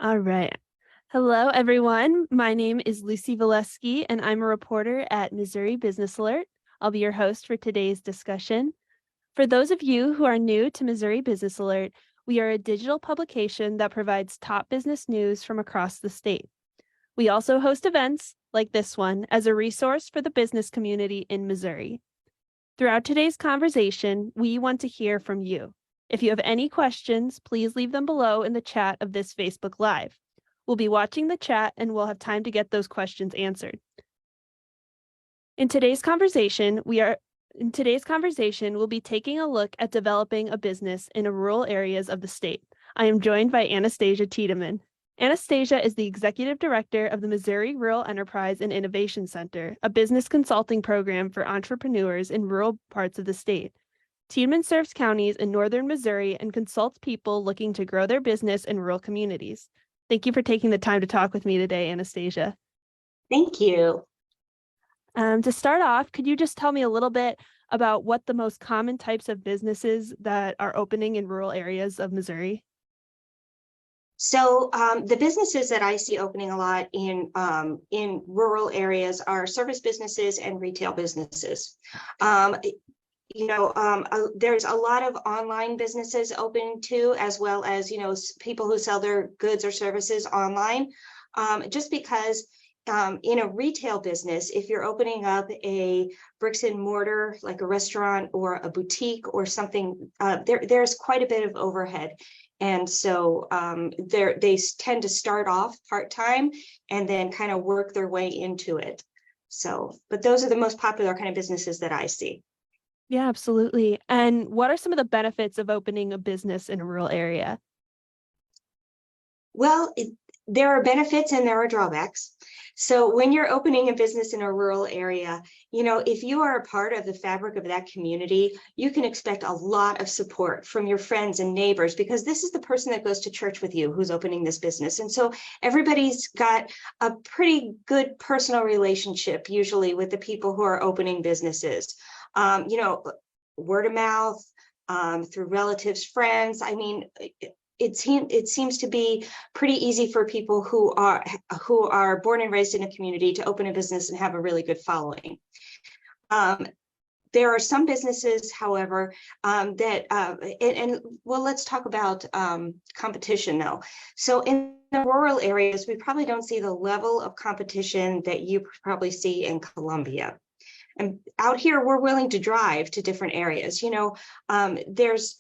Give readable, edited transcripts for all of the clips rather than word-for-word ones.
All right. Hello, everyone. My name is Lucy Valeski, and I'm a reporter at Missouri Business Alert. I'll be your host for today's discussion. For those of you who are new to Missouri Business Alert, we are a digital publication that provides top business news from across the state. We also host events like this one as a resource for the business community in Missouri. Throughout today's conversation, we want to hear from you. If you have any questions, please leave them below in the chat of this Facebook Live. We'll be watching the chat and we'll have time to get those questions answered. In today's conversation, we'll be taking a look at developing a business in rural areas of the state. I am joined by Anastasia Tiedemann. Anastasia is the Executive Director of the Missouri Rural Enterprise and Innovation Center, a business consulting program for entrepreneurs in rural parts of the state. Tiedemann serves counties in northern Missouri and consults people looking to grow their business in rural communities. Thank you for taking the time to talk with me today, Anastasia. Thank you. To start off, could you just tell me a little bit about what the most common types of businesses that are opening in rural areas of Missouri? So the businesses that I see opening a lot in rural areas are service businesses and retail businesses. There's a lot of online businesses open too, as well as, people who sell their goods or services online, just because in a retail business, if you're opening up a bricks and mortar, like a restaurant or a boutique or something, there's quite a bit of overhead. And so they tend to start off part-time and then kind of work their way into it. So, but those are the most popular kind of businesses that I see. Yeah, absolutely. And what are some of the benefits of opening a business in a rural area? Well, there are benefits and there are drawbacks. So when you're opening a business in a rural area, if you are a part of the fabric of that community, you can expect a lot of support from your friends and neighbors, because this is the person that goes to church with you who's opening this business. And so everybody's got a pretty good personal relationship usually with the people who are opening businesses. Word of mouth, through relatives, friends. I mean, it seems to be pretty easy for people who are born and raised in a community to open a business and have a really good following. There are some businesses, however, let's talk about competition though. So in the rural areas, we probably don't see the level of competition that you probably see in Columbia. And out here, we're willing to drive to different areas. There's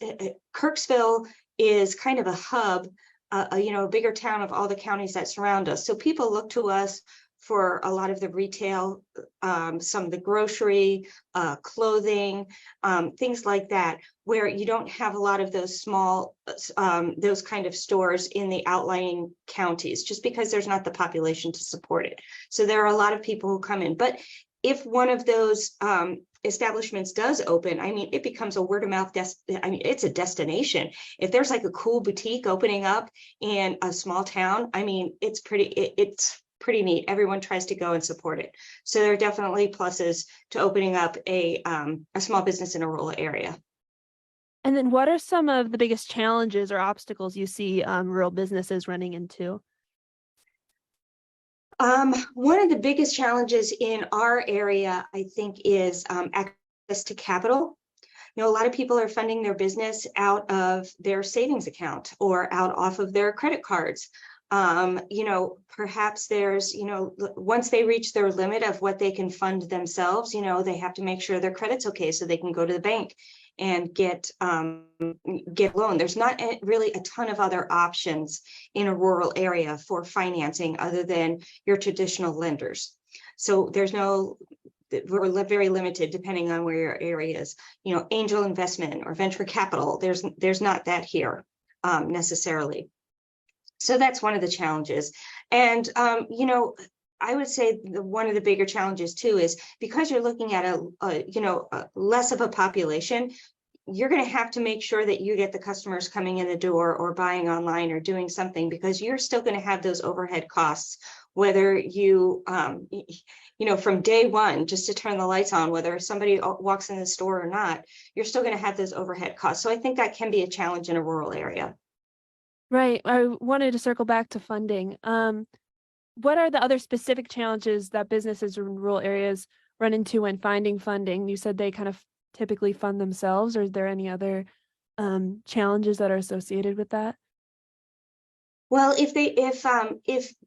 Kirksville is kind of a hub, a bigger town of all the counties that surround us. So people look to us for a lot of the retail, some of the grocery, clothing, things like that, where you don't have a lot of those small, those kind of stores in the outlying counties, just because there's not the population to support it. So there are a lot of people who come in. But if one of those establishments does open, I mean, it becomes a word of mouth. It's a destination. If there's like a cool boutique opening up in a small town, I mean, it's pretty neat. Everyone tries to go and support it. So there are definitely pluses to opening up a small business in a rural area. And then what are some of the biggest challenges or obstacles you see rural businesses running into? One of the biggest challenges in our area, I think, is access to capital. A lot of people are funding their business out of their savings account or out off of their credit cards. Perhaps there's, once they reach their limit of what they can fund themselves, they have to make sure their credit's okay so they can go to the bank and get a loan. There's not really a ton of other options in a rural area for financing other than your traditional lenders. So we're very limited depending on where your area is. Angel investment or venture capital, there's not that here necessarily. So that's one of the challenges. And I would say one of the bigger challenges too is because you're looking at a less of a population, you're going to have to make sure that you get the customers coming in the door or buying online or doing something, because you're still going to have those overhead costs, whether you, from day one, just to turn the lights on, whether somebody walks in the store or not, you're still going to have those overhead costs. So I think that can be a challenge in a rural area. Right. I wanted to circle back to funding. What are the other specific challenges that businesses in rural areas run into when finding funding? You said they kind of typically fund themselves, or is there any other challenges that are associated with that? Well, if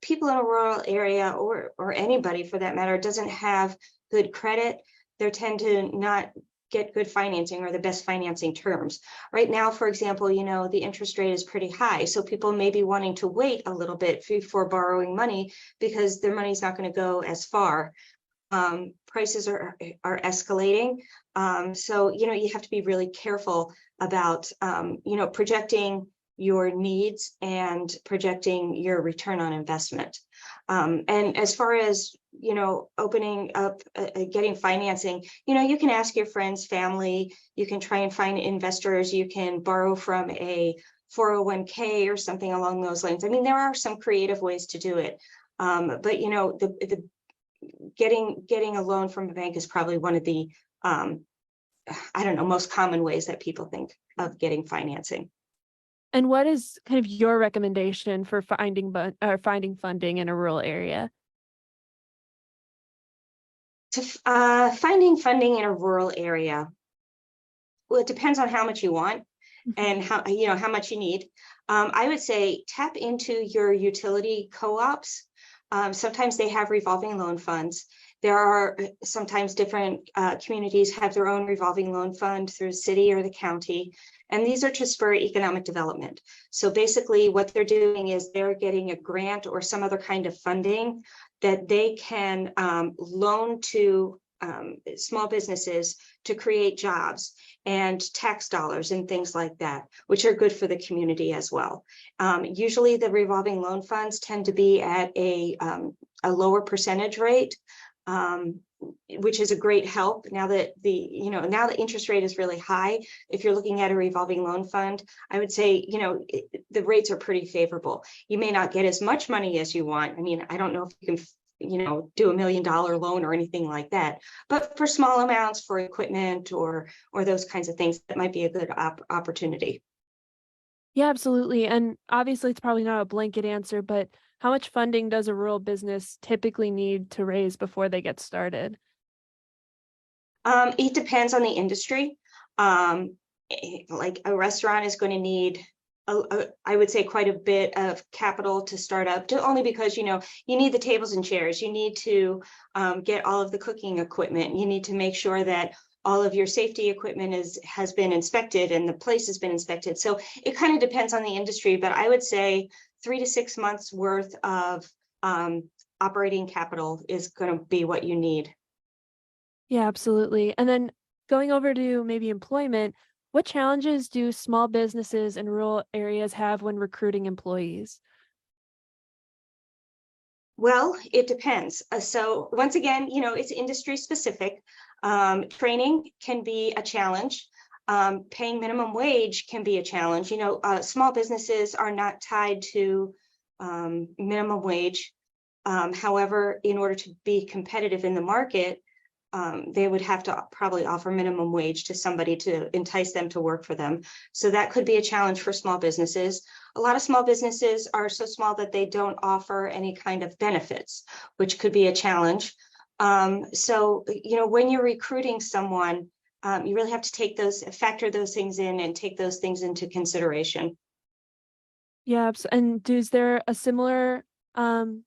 people in a rural area or anybody for that matter doesn't have good credit, they tend to not get good financing or the best financing terms. Right now, for example, the interest rate is pretty high, so people may be wanting to wait a little bit before borrowing money because their money's not going to go as far. Prices are escalating, so you have to be really careful about projecting your needs and projecting your return on investment. And as far as opening up, getting financing, you can ask your friends, family, you can try and find investors, you can borrow from a 401k or something along those lines. I mean, there are some creative ways to do it, but the getting a loan from a bank is probably one of the I don't know, most common ways that people think of getting financing. And what is kind of your recommendation for finding funding in a rural area? Finding funding in a rural area, well, it depends on how much you want and how much you need. I would say tap into your utility co-ops. Sometimes they have revolving loan funds. There are sometimes different communities have their own revolving loan fund through the city or the county, and these are to spur economic development. So basically what they're doing is they're getting a grant or some other kind of funding that they can loan to small businesses to create jobs and tax dollars and things like that, which are good for the community as well. Usually the revolving loan funds tend to be at a lower percentage rate, which is a great help now that now the interest rate is really high. If you're looking at a revolving loan fund, I would say, the rates are pretty favorable. You may not get as much money as you want. I mean, I don't know if you can do $1 million loan or anything like that, but for small amounts for equipment or those kinds of things, that might be a good opportunity. Yeah, absolutely. And obviously, it's probably not a blanket answer, but how much funding does a rural business typically need to raise before they get started? It depends on the industry. Like a restaurant is going to need, I would say, quite a bit of capital to start up, only because you need the tables and chairs. You need to get all of the cooking equipment. You need to make sure that all of your safety equipment has been inspected and the place has been inspected. So it kind of depends on the industry, but I would say 3 to 6 months worth of operating capital is going to be what you need. Yeah, absolutely. And then going over to maybe employment, what challenges do small businesses in rural areas have when recruiting employees? Well, it depends. So once again, it's industry specific. Training can be a challenge. Paying minimum wage can be a challenge. Small businesses are not tied to minimum wage. However, in order to be competitive in the market, they would have to probably offer minimum wage to somebody to entice them to work for them. So that could be a challenge for small businesses. A lot of small businesses are so small that they don't offer any kind of benefits, which could be a challenge. So, when you're recruiting someone, you really have to factor those things in and take those things into consideration. Yeah, and is there a similar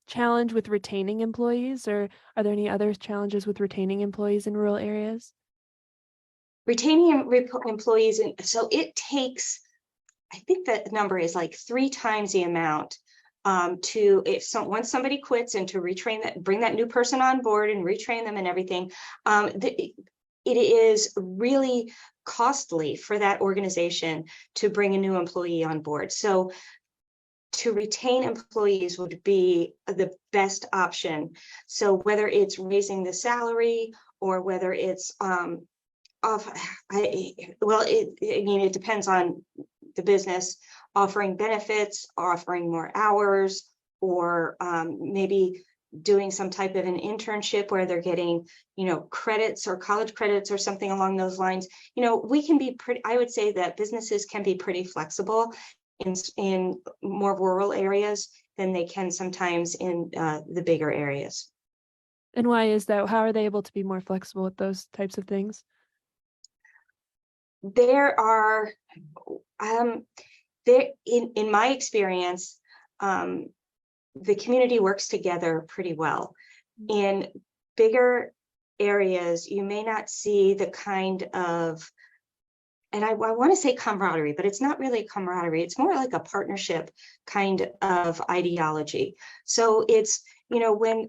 challenge with retaining employees, or are there any other challenges with retaining employees in rural areas? Retaining employees, and so it takes, I think that number is like 3 times the amount once somebody quits and to bring that new person on board and retrain them and everything. It is really costly for that organization to bring a new employee on board. So to retain employees would be the best option. So whether it's raising the salary or whether it's it depends on the business, offering benefits, offering more hours, or maybe doing some type of an internship where they're getting, credits or college credits or something along those lines. We can be I would say that businesses can be pretty flexible in more rural areas than they can sometimes in the bigger areas. And why is that? How are they able to be more flexible with those types of things? There are, there in my experience, the community works together pretty well. In bigger areas, you may not see the kind of, and I want to say camaraderie, but it's not really camaraderie. It's more like a partnership kind of ideology. So it's, you know, when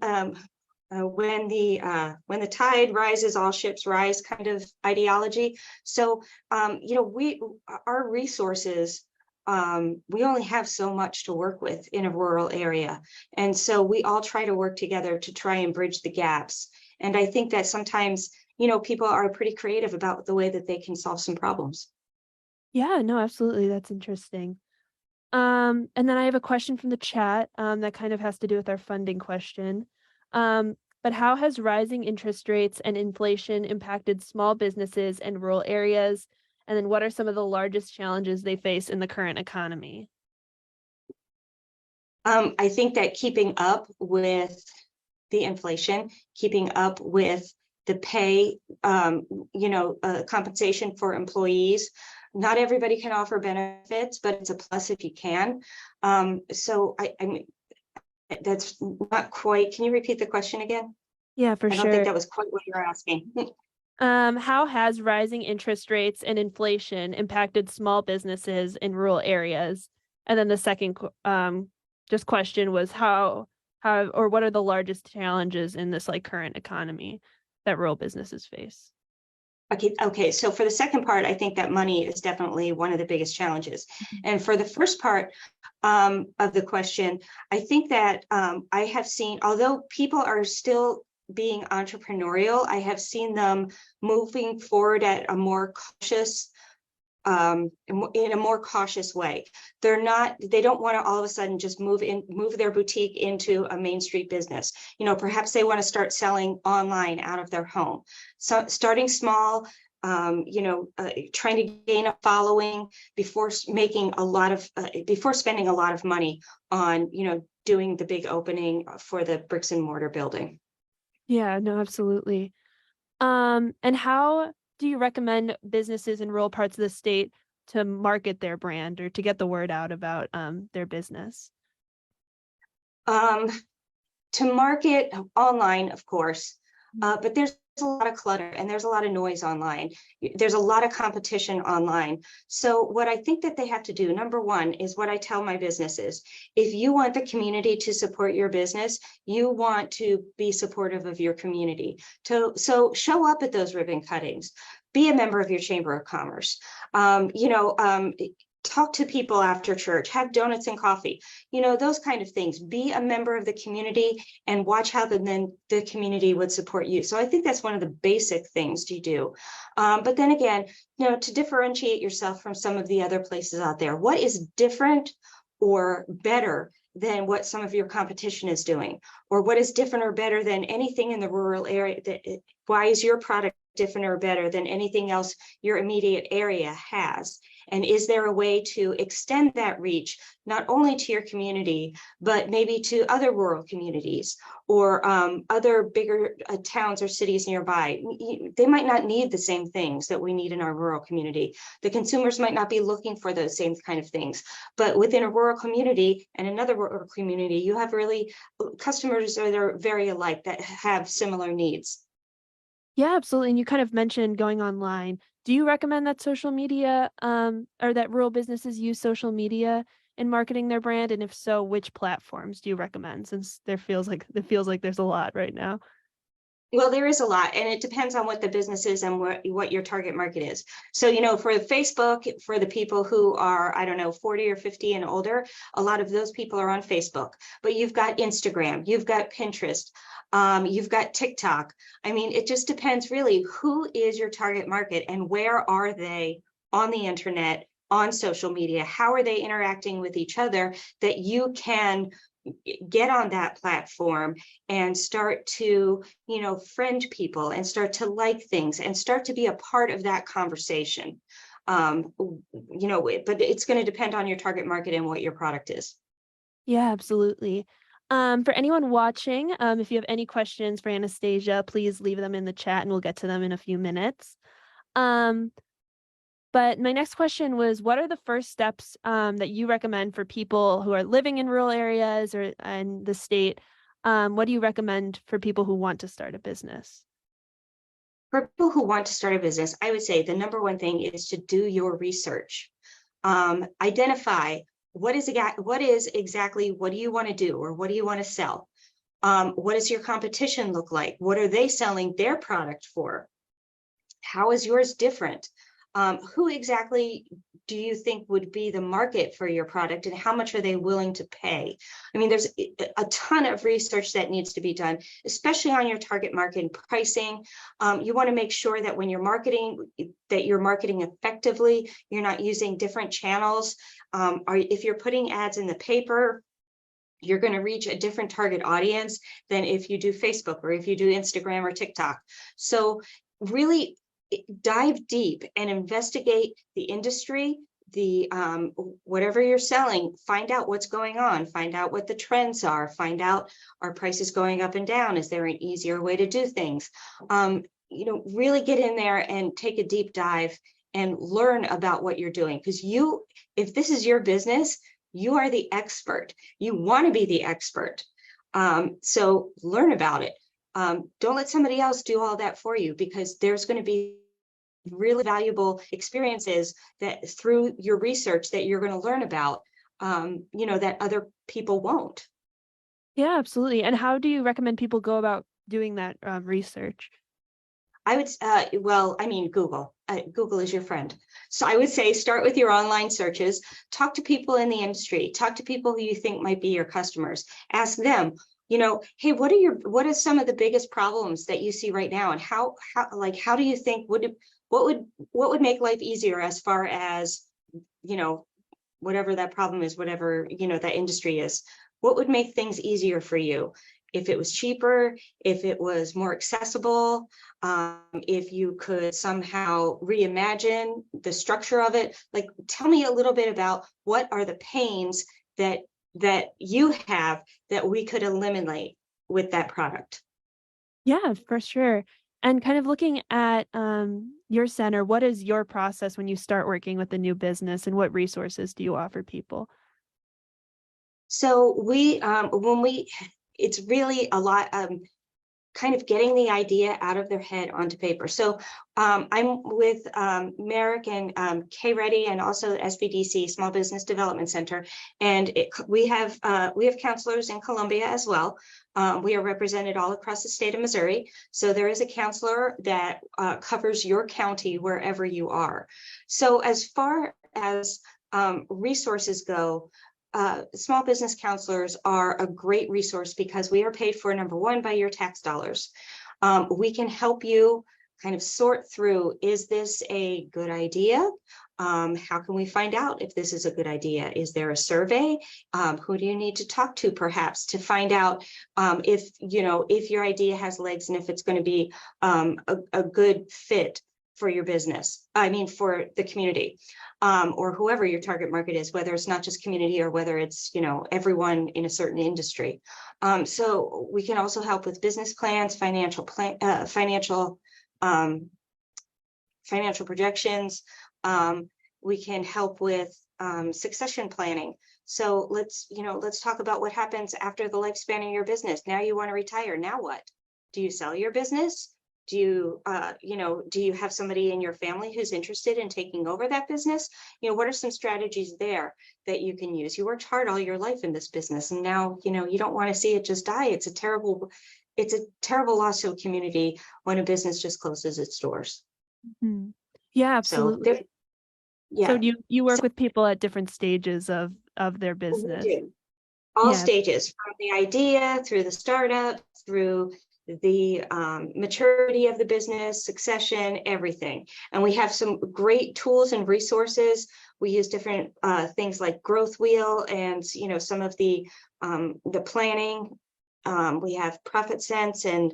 the tide rises, all ships rise kind of ideology. So, you know, our resources, we only have so much to work with in a rural area. And so we all try to work together to try and bridge the gaps. And I think that sometimes, you know, people are pretty creative about the way that they can solve some problems. Yeah, no, absolutely. That's interesting. And then I have a question from the chat, that kind of has to do with our funding question. But how has rising interest rates and inflation impacted small businesses in rural areas? And then what are some of the largest challenges they face in the current economy? I think that keeping up with the inflation, keeping up with the pay, you know, compensation for employees. Not everybody can offer benefits, but it's a plus if you can. So I mean, that's not quite. Can you repeat the question again? Yeah, for I don't think sure. that was quite what you're asking. How has rising interest rates and inflation impacted small businesses in rural areas? And then the second just question was how or what are the largest challenges in this like current economy that rural businesses face? Okay. So for the second part, I think that money is definitely one of the biggest challenges. And for the first part of the question, I think that I have seen, although people are still being entrepreneurial, I have seen them moving forward at a more cautious, in a more cautious way. They don't want to all of a sudden just move their boutique into a Main Street business. You know, perhaps they want to start selling online out of their home. So starting small, you know, trying to gain a following before spending a lot of money on, you know, doing the big opening for the bricks and mortar building. Yeah, no, absolutely. And how do you recommend businesses in rural parts of the state to market their brand or to get the word out about their business? Um, to market online, of course, but there's a lot of clutter and there's a lot of noise online. There's a lot of competition online. So what I think that they have to do, number one, is what I tell my businesses. If you want the community to support your business, you want to be supportive of your community. So show up at those ribbon cuttings. Be a member of your Chamber of Commerce. You know, talk to people after church, have donuts and coffee, you know, those kind of things. Be a member of the community and watch how then the community would support you. So I think that's one of the basic things to do. But then again, you know, to differentiate yourself from some of the other places out there, what is different or better than what some of your competition is doing, or what is different or better than anything in the rural area? Why is your product different or better than anything else your immediate area has? And is there a way to extend that reach, not only to your community, but maybe to other rural communities or other bigger towns or cities nearby? They might not need the same things that we need in our rural community. The consumers might not be looking for those same kind of things, but within a rural community and another rural community, you have really customers that are very alike that have similar needs. Yeah, absolutely. And you kind of mentioned going online. Do you recommend that social media, or that rural businesses use social media in marketing their brand? And if so, which platforms do you recommend? Since it feels like there's a lot right now. Well, there is a lot, and it depends on what the business is and what your target market is. So, you know, for Facebook, for the people who are, I don't know, 40 or 50 and older, a lot of those people are on Facebook. But you've got Instagram, you've got Pinterest, you've got TikTok. I mean, it just depends really who is your target market and where are they on the internet, on social media? How are they interacting with each other that you can get on that platform and start to, you know, friend people and start to like things and start to be a part of that conversation. But it's going to depend on your target market and what your product is. Yeah, absolutely. For anyone watching, if you have any questions for Anastasia, please leave them in the chat and we'll get to them in a few minutes. Um, but my next question was, what are the first steps that you recommend for people who are living in rural areas or in the state? What do you recommend for people who want to start a business? For people who want to start a business, I would say the number one thing is to do your research. Identify what is exactly what do you want to do, or what do you want to sell? What does your competition look like? What are they selling their product for? How is yours different? Who exactly do you think would be the market for your product, and how much are they willing to pay? I mean, there's a ton of research that needs to be done, especially on your target market and pricing. You want to make sure that when you're marketing, that you're marketing effectively. You're not using different channels. If you're putting ads in the paper, you're going to reach a different target audience than if you do Facebook or if you do Instagram or TikTok. So really dive deep and investigate the industry, the whatever you're selling. Find out what's going on, find out what the trends are, find out, are prices going up and down? Is there an easier way to do things? Really get in there and take a deep dive and learn about what you're doing, because if this is your business, you are the expert. You want to be the expert. So learn about it. Don't let somebody else do all that for you, because there's going to be really valuable experiences that through your research that you're going to learn about, that other people won't. Yeah, absolutely. And how do you recommend people go about doing that research? I would, Google. Google is your friend. So I would say start with your online searches, talk to people in the industry, talk to people who you think might be your customers, ask them, hey, what are some of the biggest problems that you see right now? And how do you think what would make life easier, as far as, whatever that problem is, whatever, that industry is, what would make things easier for you? If it was cheaper, if it was more accessible, if you could somehow reimagine the structure of it. Like, tell me a little bit about what are the pains that you have that we could eliminate with that product. Yeah, for sure. And kind of looking at your center, what is your process when you start working with a new business, and what resources do you offer people? So it's really a lot, kind of getting the idea out of their head onto paper. So I'm with Merrick and K Ready, and also SBDC, Small Business Development Center, and we have counselors in Columbia as well. We are represented all across the state of Missouri. So there is a counselor that covers your county wherever you are. So as far as resources go, small business counselors are a great resource, because we are paid for, number one, by your tax dollars. We can help you kind of sort through, is this a good idea? How can we find out if this is a good idea? Is there a survey? Who do you need to talk to, perhaps, to find out if your idea has legs, and if it's going to be a good fit for your business, for the community, or whoever your target market is, whether it's not just community, or whether it's, everyone in a certain industry. So we can also help with business plans, financial projections. We can help with succession planning. So let's talk about what happens after the lifespan of your business. Now you want to retire. Now what? Do you sell your business? Do you have somebody in your family who's interested in taking over that business? What are some strategies there that you can use? You worked hard all your life in this business, and now, you don't want to see it just die. It's a terrible loss to a community when a business just closes its doors. Mm-hmm. Yeah, absolutely. So you work with people at different stages of their business. We do. All stages, from the idea through the startup, through the maturity of the business, succession, everything. And we have some great tools and resources. We use different things like Growth Wheel, and some of the planning. We have Profit Sense, and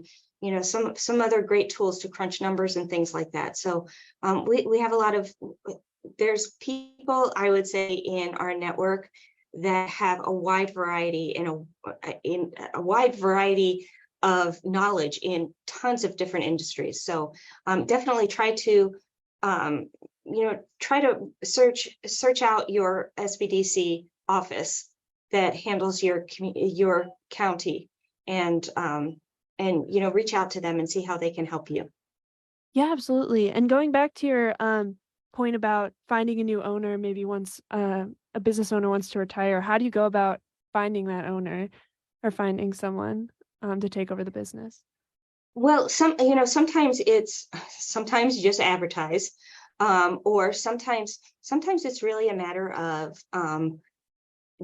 some other great tools to crunch numbers and things like that. So we have a lot of there's people, I would say, in our network that have a wide variety in a wide variety of knowledge in tons of different industries. So definitely try to try to search out your SBDC office that handles your county, and reach out to them and see how they can help you. Yeah, absolutely. And going back to your point about finding a new owner, maybe once a business owner wants to retire, how do you go about finding that owner or finding someone to take over the business? Well, sometimes sometimes you just advertise, or sometimes it's really a matter of,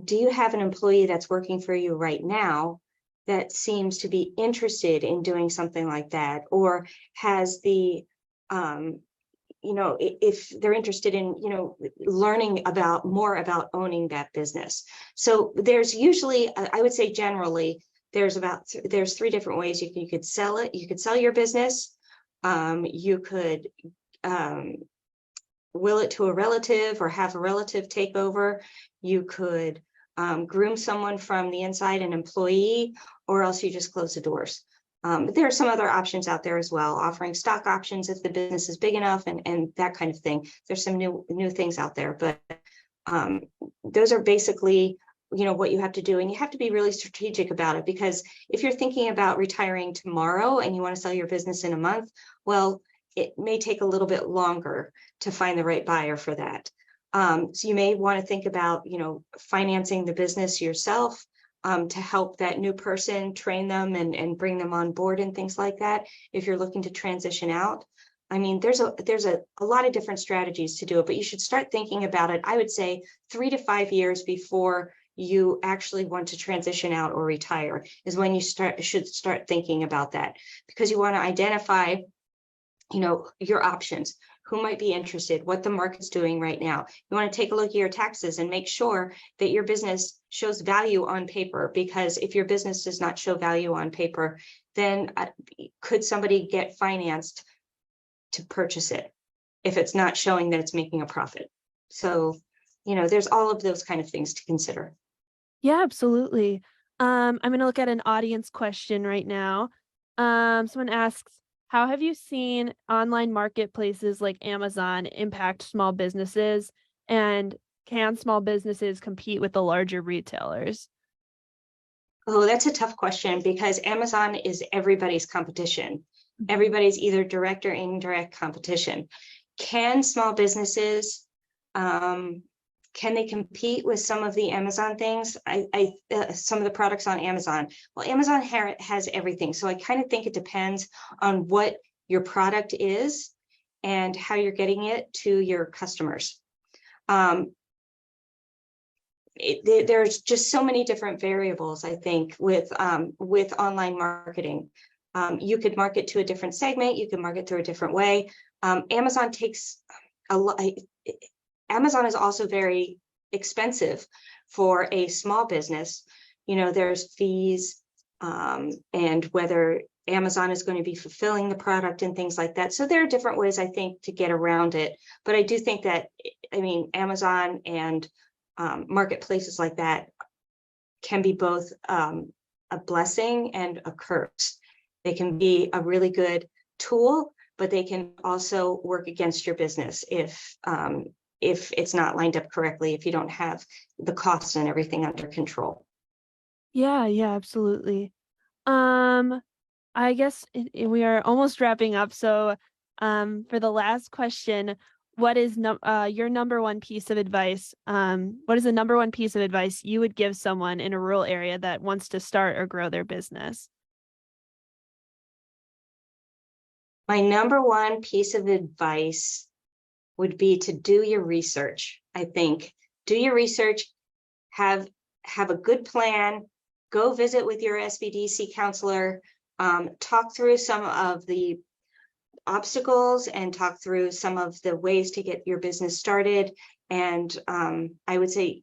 do you have an employee that's working for you right now that seems to be interested in doing something like that, or has the if they're interested in learning about more about owning that business. So there's usually, I would say generally, there's three different ways you could sell it. You could sell your business. You could will it to a relative or have a relative take over. You could groom someone from the inside, an employee, or else you just close the doors. But there are some other options out there as well, offering stock options if the business is big enough, and that kind of thing. There's some new things out there, but those are basically what you have to do, and you have to be really strategic about it, because if you're thinking about retiring tomorrow and you want to sell your business in a month, well, it may take a little bit longer to find the right buyer for that. So you may want to think about financing the business yourself, to help that new person, train them and bring them on board and things like that. If you're looking to transition out, I mean, there's a lot of different strategies to do it, but you should start thinking about it, I would say 3 to 5 years before you actually want to transition out or retire is when you should start thinking about that, because you want to identify your options, who might be interested, what the market's doing right now. You want to take a look at your taxes and make sure that your business shows value on paper, because if your business does not show value on paper, then could somebody get financed to purchase it if it's not showing that it's making a profit? So, there's all of those kind of things to consider. Yeah, absolutely. I'm going to look at an audience question right now. Someone asks, how have you seen online marketplaces like Amazon impact small businesses? And can small businesses compete with the larger retailers? Oh, that's a tough question, because Amazon is everybody's competition. Everybody's either direct or indirect competition. Can small businesses, can they compete with some of the Amazon things? Some of the products on Amazon. Well, Amazon has everything. So I kind of think it depends on what your product is and how you're getting it to your customers. There's just so many different variables, I think, with online marketing. You could market to a different segment. You can market through a different way. Amazon takes a lot. Amazon is also very expensive for a small business. There's fees, and whether Amazon is going to be fulfilling the product and things like that. So there are different ways, I think, to get around it. But I do think that, Amazon and marketplaces like that can be both a blessing and a curse. They can be a really good tool, but they can also work against your business if it's not lined up correctly, if you don't have the costs and everything under control. Yeah, absolutely. I guess we are almost wrapping up. So, for the last question, what is your number one piece of advice? What is the number one piece of advice you would give someone in a rural area that wants to start or grow their business? My number one piece of advice would be to do your research. I think do your research, have a good plan, go visit with your SBDC counselor, talk through some of the obstacles and talk through some of the ways to get your business started. And I would say,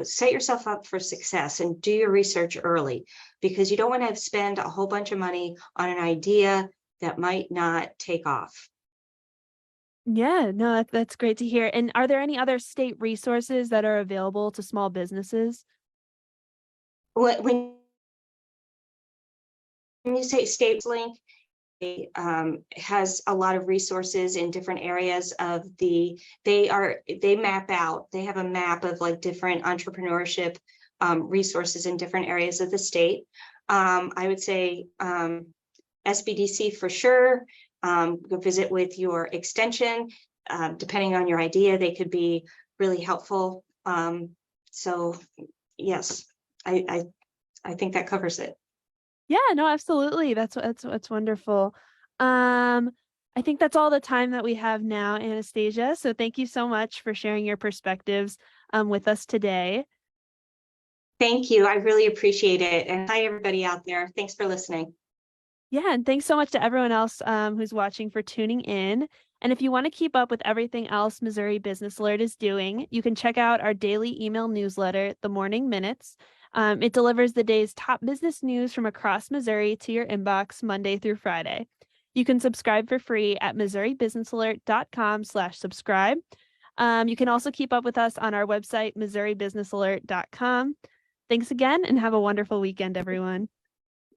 set yourself up for success and do your research early, because you don't want to spend a whole bunch of money on an idea that might not take off. Yeah, no, that's great to hear. And are there any other state resources that are available to small businesses? When you say States Link, it has a lot of resources in different areas of they map out, they have a map of like different entrepreneurship resources in different areas of the state. I would say SBDC for sure. Go visit with your extension. Depending on your idea, they could be really helpful. So yes, I, I think that covers it. Yeah, no, absolutely. That's wonderful. Um, I think that's all the time that we have now, Anastasia. So thank you so much for sharing your perspectives with us today. Thank you. I really appreciate it. And hi, everybody out there. Thanks for listening. Yeah, and thanks so much to everyone else who's watching for tuning in. And if you want to keep up with everything else Missouri Business Alert is doing, you can check out our daily email newsletter, The Morning Minutes. It delivers the day's top business news from across Missouri to your inbox Monday through Friday. You can subscribe for free at missouribusinessalert.com/subscribe. You can also keep up with us on our website, missouribusinessalert.com. Thanks again and have a wonderful weekend, everyone.